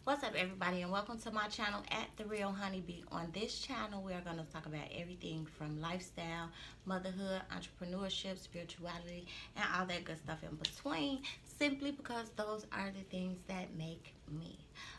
What's up, everybody, and welcome to my channel at The Real Honeybee. On this channel, we are going to talk about everything from lifestyle, motherhood, entrepreneurship, spirituality, and all that good stuff in between, simply because those are the things that make me.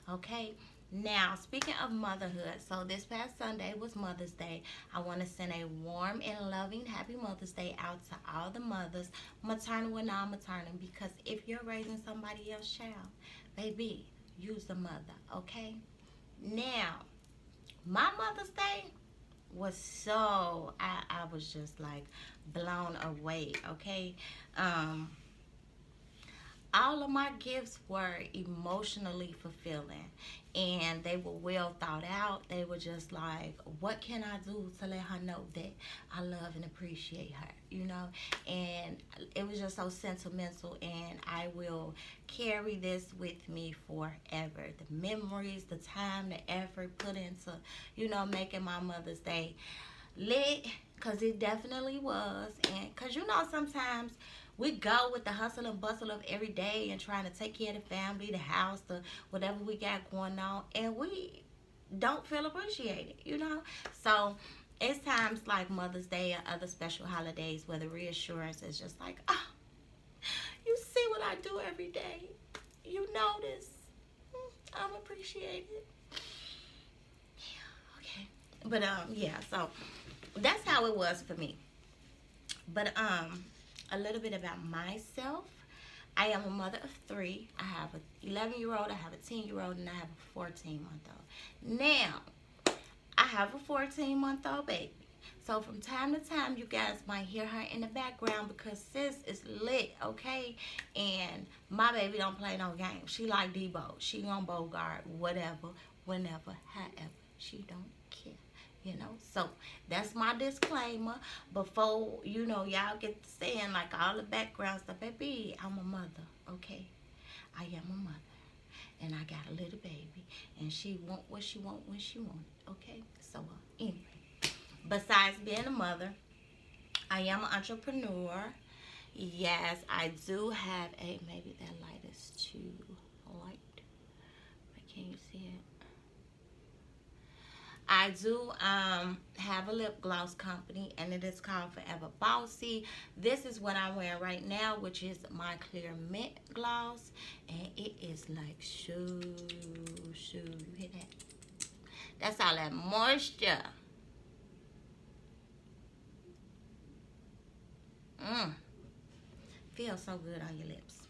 Okay? Now, speaking of motherhood, so this past Sunday was Mother's Day. I want to send a warm and loving Happy Mother's Day out to all the mothers, maternal and non-maternal, because if you're raising somebody else's child, baby, use the mother, okay? Now, my Mother's Day was so, I was just like blown away, okay? Um, all of my gifts were emotionally fulfilling, and they were well thought out. They were just like, what can I do to let her know that I love and appreciate her, you know? And it was just so sentimental, and I will carry this with me forever. The memories, the time, the effort put into, making my Mother's Day lit, because it definitely was. And because sometimes we go with the hustle and bustle of every day and trying to take care of the family, the house, the whatever we got going on, and we don't feel appreciated. So it's times like Mother's Day or other special holidays where the reassurance is just like, oh, you see what I do every day. You notice. I'm appreciated. Yeah, okay. But yeah, so that's how it was for me. But a little bit about myself. I am a mother of three. I have an 11-year-old, I have a 10-year-old, and I have a 14-month-old. Now, I have a 14-month-old baby. So from time to time, you guys might hear her in the background because sis is lit, okay? And my baby don't play no games. She like Debo. She on Bogart, whatever, whenever, however. She don't care. So that's my disclaimer before y'all get to saying like all the background stuff. Baby, I'm a mother, okay? I am a mother, and I got a little baby, and she want what she want when she want it, okay? So anyway, besides being a mother, I am an entrepreneur. Yes, I do have a, maybe that light is too light, but can you see it? I do have a lip gloss company, and it is called Forever Bossy. This is what I'm wearing right now, which is my clear mint gloss, and it is like shoo. You hear that? That's all that moisture. Feels so good on your lips.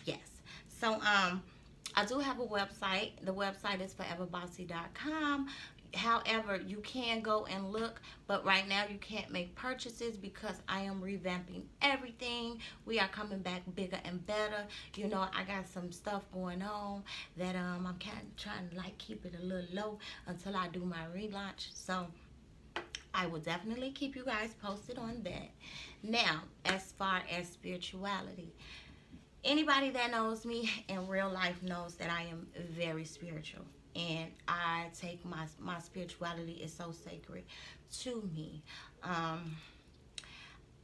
Yes. So I do have a website. The website is foreverbossy.com. However, you can go and look, but right now you can't make purchases because I am revamping everything. We are coming back bigger and better. I got some stuff going on that I'm kind of trying to like keep it a little low until I do my relaunch. So I will definitely keep you guys posted on that. Now, as far as spirituality, anybody that knows me in real life knows that I am very spiritual, and I take my spirituality is so sacred to me. I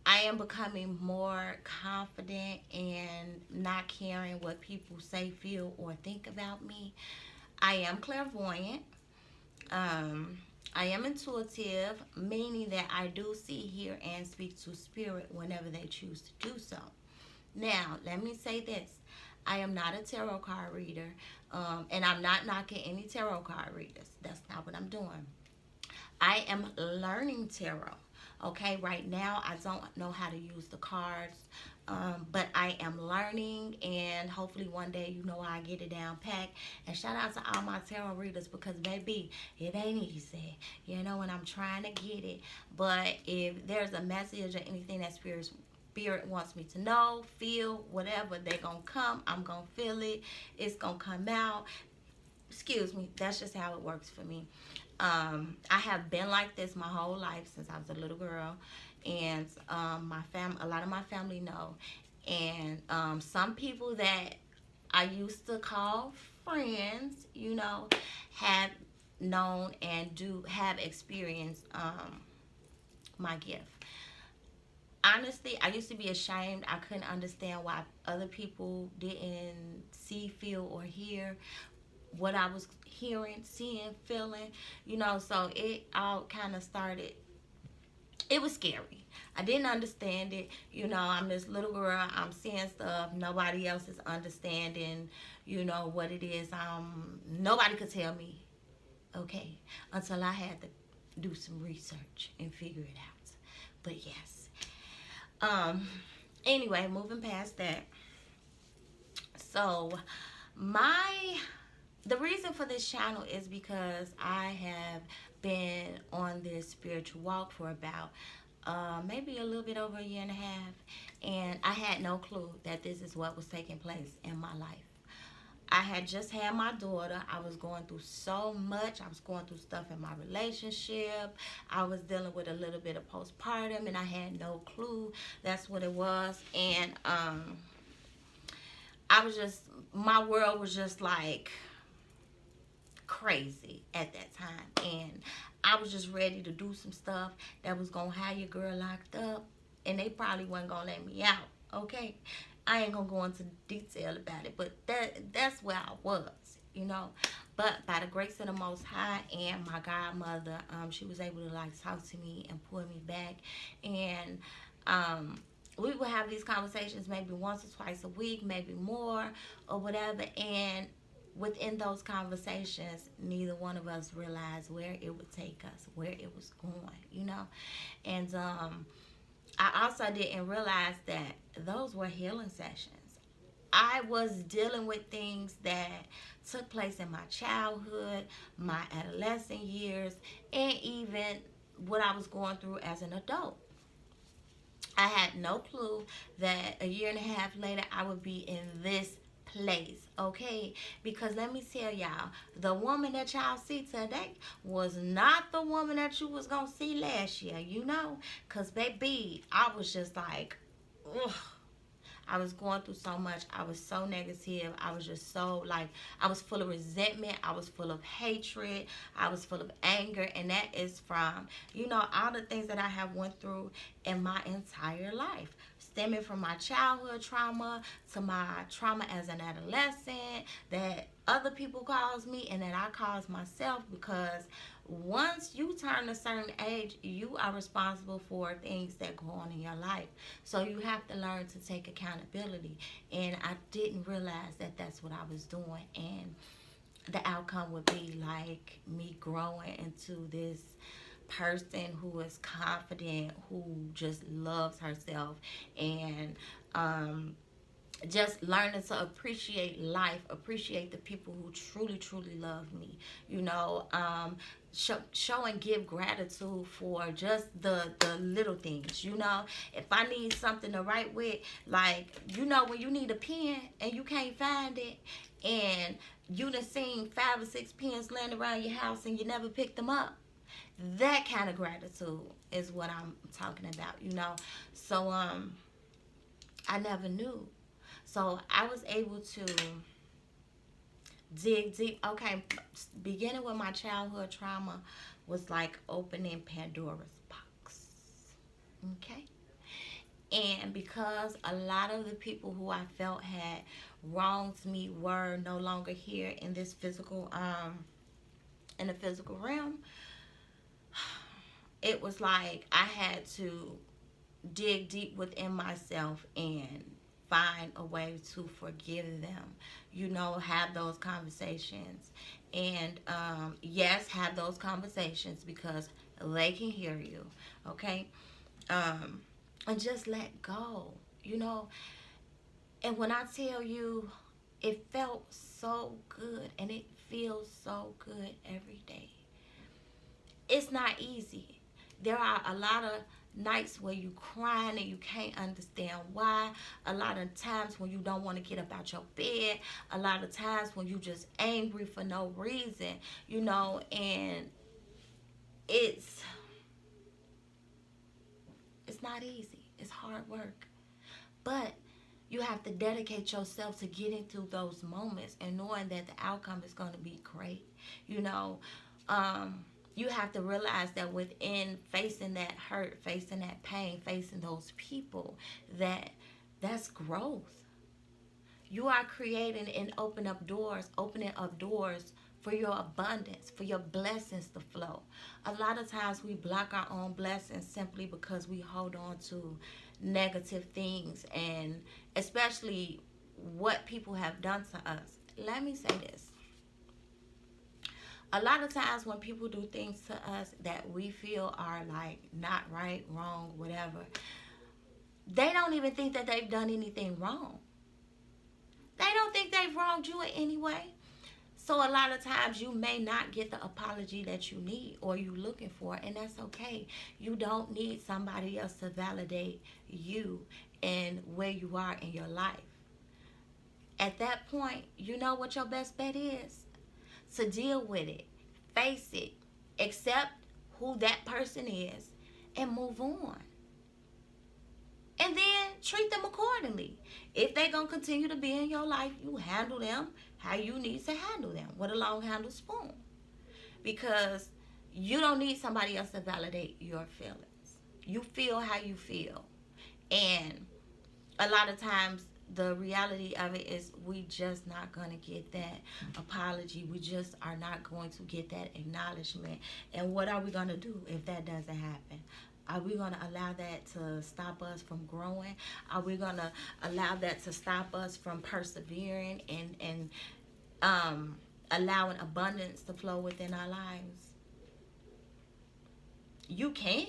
am becoming more confident and not caring what people say, feel, or think about me. I am clairvoyant. I am intuitive, meaning that I do see, hear, and speak to spirit whenever they choose to do so. Now, let me say this. I am not a tarot card reader, and I'm not knocking any tarot card readers. That's not what I'm doing. I am learning tarot. Okay, right now I don't know how to use the cards, but I am learning, and hopefully one day I get it down packed. And shout out to all my tarot readers, because baby, it ain't easy, and I'm trying to get it. But if there's a message or anything that spirit wants me to know, feel, whatever, they're gonna come. I'm gonna feel it. It's gonna come out. Excuse me. That's just how it works for me. I have been like this my whole life since I was a little girl, and a lot of my family know, and some people that I used to call friends, have known and do have experienced my gift. Honestly, I used to be ashamed. I couldn't understand why other people didn't see, feel, or hear what I was hearing, seeing, feeling, so it all kind of started. It was scary. I didn't understand it. I'm this little girl. I'm seeing stuff. Nobody else is understanding, what it is. Nobody could tell me, okay, until I had to do some research and figure it out. But yes. Um. Anyway, moving past that. So, my the reason for this channel is because I have been on this spiritual walk for about maybe a little bit over a year and a half, and I had no clue that this is what was taking place in my life. I had just had my daughter. I was going through so much. I was going through stuff in my relationship. I was dealing with a little bit of postpartum, and I had no clue that's what it was. And I was just, my world was just like crazy at that time. And I was just ready to do some stuff that was going to have your girl locked up. And they probably wasn't going to let me out. Okay? I ain't going to go into detail about it. But that's where I was. But by the grace of the Most High and my godmother, she was able to like talk to me and pull me back. And we would have these conversations maybe once or twice a week, maybe more or whatever. And within those conversations, neither one of us realized where it would take us, where it was going. And I also didn't realize that those were healing sessions. I was dealing with things that took place in my childhood, my adolescent years, and even what I was going through as an adult. I had no clue that a year and a half later I would be in this place, okay? Because let me tell y'all, the woman that y'all see today was not the woman that you was gonna see last year, Because, baby, I was just like, ugh. I was going through so much. I was so negative. I was just so like, I was full of resentment. I was full of hatred. I was full of anger. And that is from, all the things that I have went through in my entire life. Stemming from my childhood trauma to my trauma as an adolescent that other people caused me and that I caused myself, because once you turn a certain age, you are responsible for things that go on in your life. So you have to learn to take accountability. And I didn't realize that that's what I was doing. And the outcome would be like me growing into this person who is confident, who just loves herself, and just learning to appreciate life, appreciate the people who truly, truly love me. Show and give gratitude for just the little things. If I need something to write with, like, when you need a pen and you can't find it, and you done seen 5 or 6 pens laying around your house and you never picked them up. That kind of gratitude is what I'm talking about. So I never knew. So I was able to dig deep. Okay, beginning with my childhood trauma was like opening Pandora's box. Okay? And because a lot of the people who I felt had wronged me were no longer here in this physical, in the physical realm, it was like I had to dig deep within myself and find a way to forgive them, have those conversations. And yes, have those conversations because they can hear you, okay? And just let go. And when I tell you, it felt so good, and it feels so good every day. It's not easy. There are a lot of nights where you crying and you can't understand why. A lot of times when you don't want to get up out your bed. A lot of times when you just angry for no reason, and it's not easy. It's hard work. But you have to dedicate yourself to getting through those moments and knowing that the outcome is going to be great. You have to realize that within facing that hurt, facing that pain, facing those people, that's growth. You are creating and opening up doors for your abundance, for your blessings to flow. A lot of times we block our own blessings simply because we hold on to negative things, and especially what people have done to us. Let me say this. A lot of times when people do things to us that we feel are like not right, wrong, whatever, they don't even think that they've done anything wrong. They don't think they've wronged you in any way. So a lot of times you may not get the apology that you need or you looking for, and that's okay. You don't need somebody else to validate you and where you are in your life. At that point, you know what your best bet is? To deal with it, face it, accept who that person is, and move on. And then treat them accordingly. If they're going to continue to be in your life, you handle them how you need to handle them, with a long handle spoon. Because you don't need somebody else to validate your feelings. You feel how you feel. And a lot of times the reality of it is we just not going to get that apology. We just are not going to get that acknowledgement. And what are we going to do if that doesn't happen? Are we going to allow that to stop us from growing? Are we going to allow that to stop us from persevering and allowing abundance to flow within our lives? You can.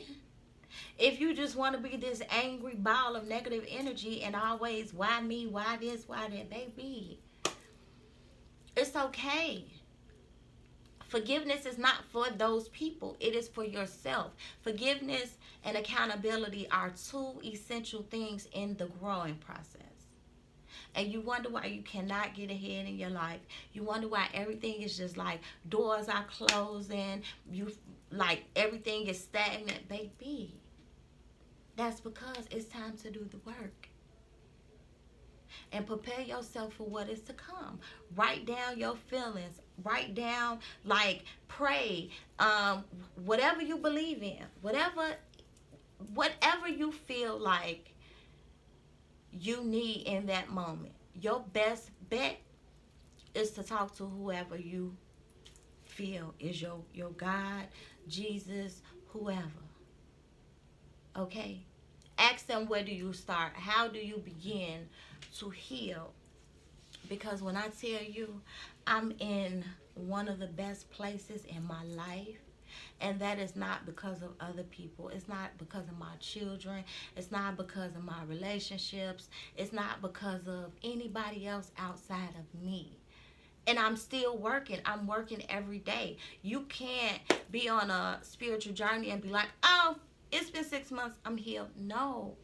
If you just want to be this angry ball of negative energy and always, why me, why this, why that, baby, it's okay. Forgiveness is not for those people. It is for yourself. Forgiveness and accountability are two essential things in the growing process. And you wonder why you cannot get ahead in your life. You wonder why everything is just like doors are closing. You like everything is stagnant, baby. That's because it's time to do the work. And prepare yourself for what is to come. Write down your feelings. Write down, like, pray. Whatever you believe in. Whatever you feel like you need in that moment. Your best bet is to talk to whoever you feel is your God, Jesus, whoever. Okay? Ask them, where do you start? How do you begin to heal? Because when I tell you, I'm in one of the best places in my life. And that is not because of other people. It's not because of my children. It's not because of my relationships. It's not because of anybody else outside of me. And I'm still working. I'm working every day. You can't be on a spiritual journey and be like, oh, it's been 6 months, I'm healed. No.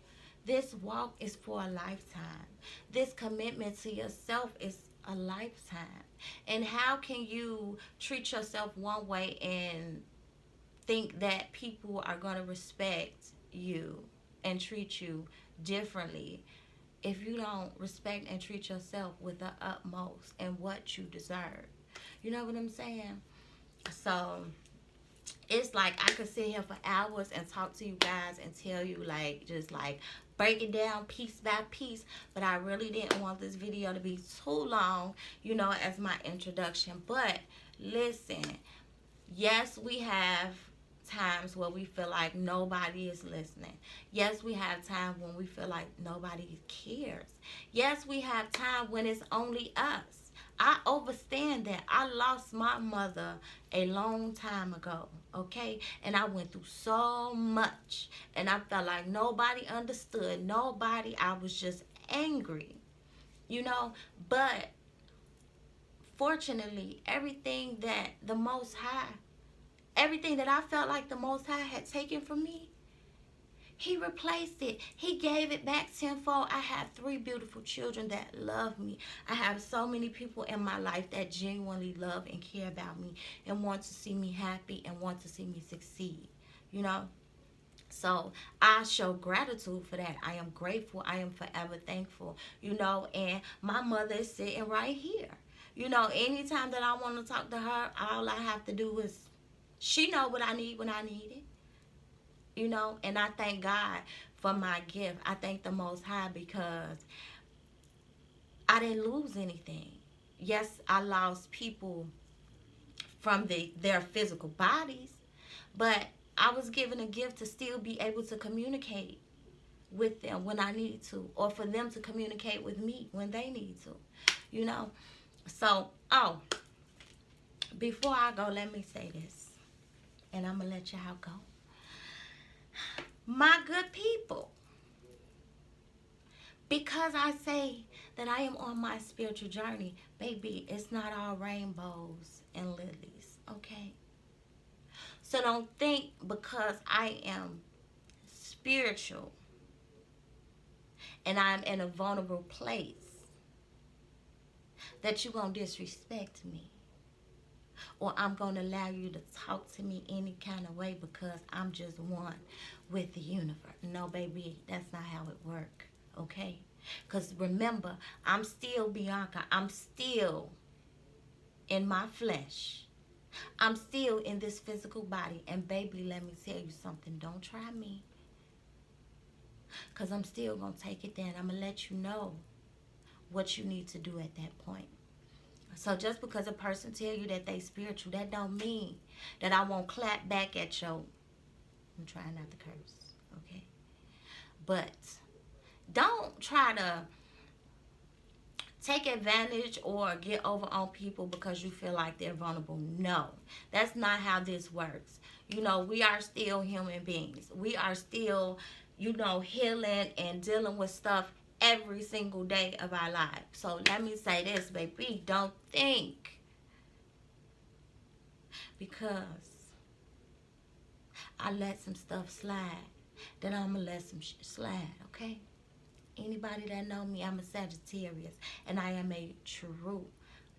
This walk is for a lifetime. This commitment to yourself is a lifetime. And how can you treat yourself one way and think that people are going to respect you and treat you differently if you don't respect and treat yourself with the utmost and what you deserve? You know what I'm saying? So it's like I could sit here for hours and talk to you guys and tell you, like, just like break it down piece by piece, but I really didn't want this video to be too long, you know, as my introduction. But listen, yes, we have times where we feel like nobody is listening. Yes, we have times when we feel like nobody cares. Yes, we have time when it's only us. I understand that. I lost my mother a long time ago, okay? And I went through so much. And I felt like nobody understood. Nobody. I was just angry, you know? But fortunately, everything that I felt like the Most High had taken from me, He replaced it. He gave it back tenfold. I have 3 beautiful children that love me. I have so many people in my life that genuinely love and care about me and want to see me happy and want to see me succeed, you know? So I show gratitude for that. I am grateful. I am forever thankful, you know? And my mother is sitting right here. You know, anytime that I want to talk to her, all I have to do is, she know what I need when I need it. You know, and I thank God for my gift. I thank the Most High because I didn't lose anything. Yes, I lost people from their physical bodies, but I was given a gift to still be able to communicate with them when I need to, or for them to communicate with me when they need to, you know. So, before I go, let me say this, and I'm gonna let y'all go. My good people, because I say that I am on my spiritual journey, baby, it's not all rainbows and lilies, okay? So don't think because I am spiritual and I'm in a vulnerable place that you're going to disrespect me, or I'm going to allow you to talk to me any kind of way because I'm just one with the universe. No, baby, that's not how it works, okay? Because remember, I'm still Bianca. I'm still in my flesh. I'm still in this physical body. And baby, let me tell you something. Don't try me. Because I'm still going to take it there. And I'm going to let you know what you need to do at that point. So just because a person tell you that they spiritual, that don't mean that I won't clap back at your... I'm trying not to curse, okay? But don't try to take advantage or get over on people because you feel like they're vulnerable. No, that's not how this works. You know, we are still human beings. We are still, you know, healing and dealing with stuff every single day of our lives. So let me say this, baby. Don't think because I let some stuff slide that I'm going to let some slide, okay? Anybody that know me, I'm a Sagittarius, and I am a true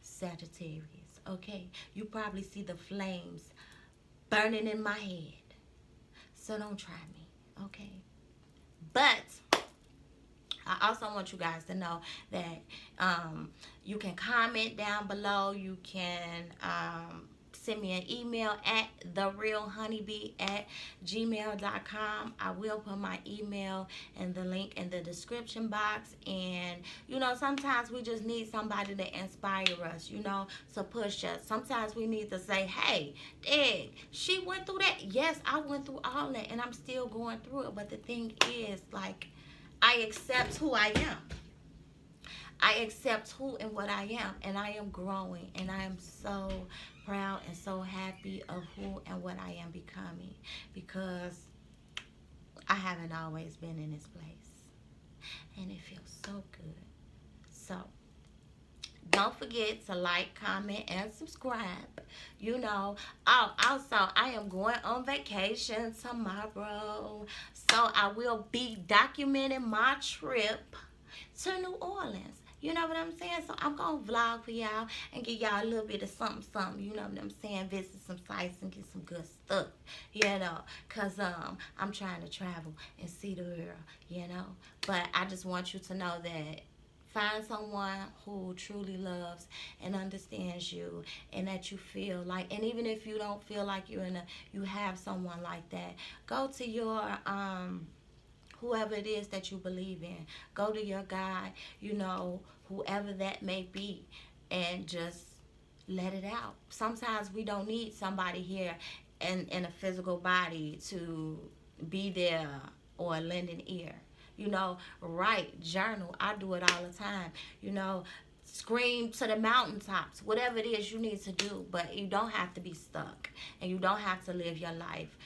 Sagittarius, okay? You probably see the flames burning in my head, so don't try me, okay? But I also want you guys to know that you can comment down below. You can send me an email at therealhoneybee@gmail.com. I will put my email and the link in the description box. And, you know, sometimes we just need somebody to inspire us, you know, to push us. Sometimes we need to say, hey, Dad, she went through that. Yes, I went through all that, and I'm still going through it. But the thing is, like, I accept who I am. I accept who and what I am, and I am growing, and I am so proud and so happy of who and what I am becoming, because I haven't always been in this place, and it feels so good. So don't forget to like, comment, and subscribe. You know, also, I am going on vacation tomorrow, so I will be documenting my trip to New Orleans. You know what I'm saying? So I'm going to vlog for y'all and give y'all a little bit of something, you know what I'm saying? Visit some sites and get some good stuff, you know, because I'm trying to travel and see the world, you know. But I just want you to know that find someone who truly loves and understands you, and that you feel like, and even if you don't feel like you have someone like that, go to your whoever it is that you believe in. Go to your God, you know, whoever that may be, and just let it out. Sometimes we don't need somebody here in a physical body to be there or lend an ear. You know, write, journal. I do it all the time. You know, scream to the mountaintops. Whatever it is you need to do, but you don't have to be stuck, and you don't have to live your life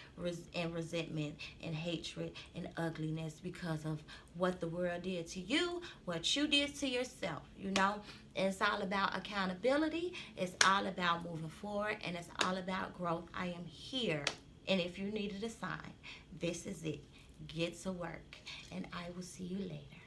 in resentment and hatred and ugliness because of what the world did to you, what you did to yourself. You know, it's all about accountability. It's all about moving forward, and it's all about growth. I am here, and if you needed a sign, this is it. Get to work, and I will see you later.